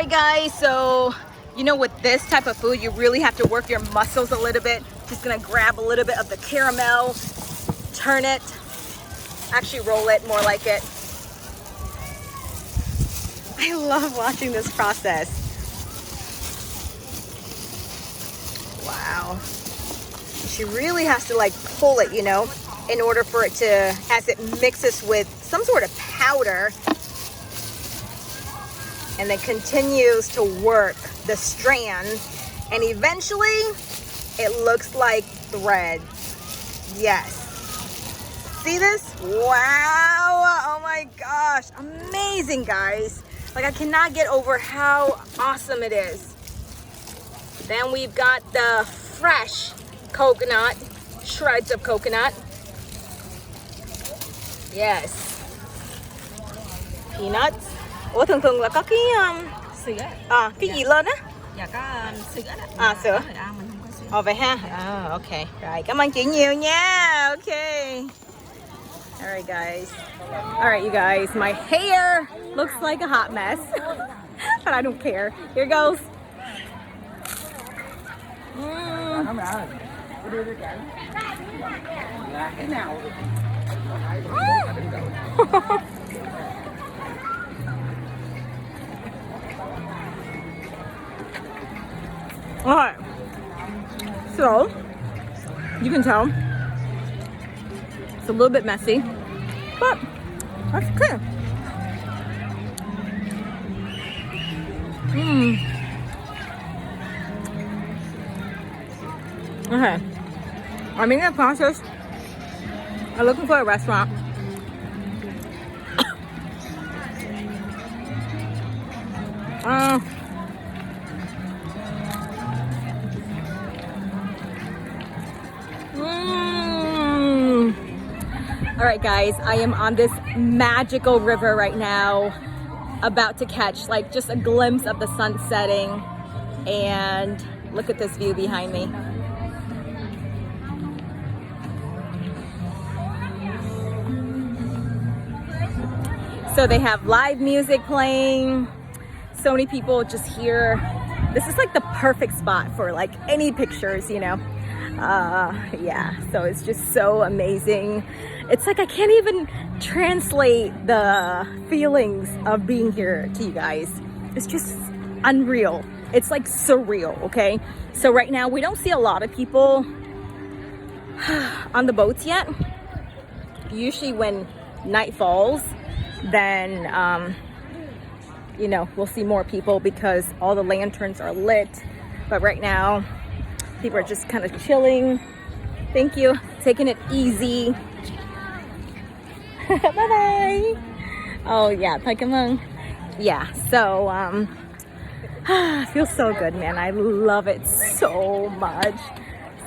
right, guys, so you know, with this type of food, you really have to work your muscles a little bit. Just gonna grab a little bit of the caramel, turn it, actually roll it more like it. I love watching this process. Wow. She really has to like pull it, you know, in order for it to, as it mixes with some sort of powder, and then continues to work the strand, and eventually it looks like thread. Yes. See this? Wow. Oh my gosh. Amazing, guys. Like, I cannot get over how awesome it is. Then we've got the fresh coconut, shreds of coconut. Yes. Peanuts. Ủa thường thường là có cái sữa. Cái gì lên á? Dạ có sữa đó. Sữa. Mình không có sữa. Vậy ha. Ok. Rồi, cảm ơn chị nhiều nha. Ok. Alright, guys. Alright, you guys. My hair looks like a hot mess. But I don't care. Here goes. Alright, so you can tell it's a little bit messy, but that's okay. Okay, I'm in the process of looking for a restaurant. All right, guys, I am on this magical river right now, about to catch like just a glimpse of the sun setting, and look at this view behind me. So they have live music playing, so many people just here. This is like the perfect spot for like any pictures, you know. Yeah, so it's just so amazing. It's like I can't even translate the feelings of being here to you guys. It's just unreal. It's like surreal, okay? So right now we don't see a lot of people on the boats yet. Usually when night falls, then you know, we'll see more people because all the lanterns are lit. But right now people are just kind of chilling. Thank you. Taking it easy. Bye bye. Oh yeah, yeah, so feels so good, man. I love it so much.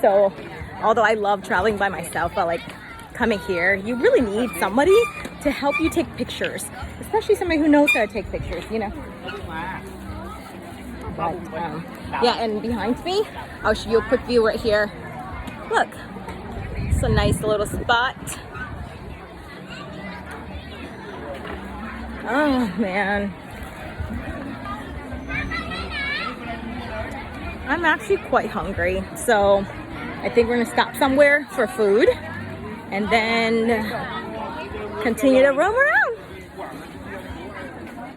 So although I love traveling by myself, but like coming here, you really need somebody to help you take pictures, especially somebody who knows how to take pictures, you know. But, yeah, and behind me, I'll show you a quick view right here. Look, it's a nice little spot. Oh man, I'm actually quite hungry, so I think we're gonna stop somewhere for food and then continue to roam around.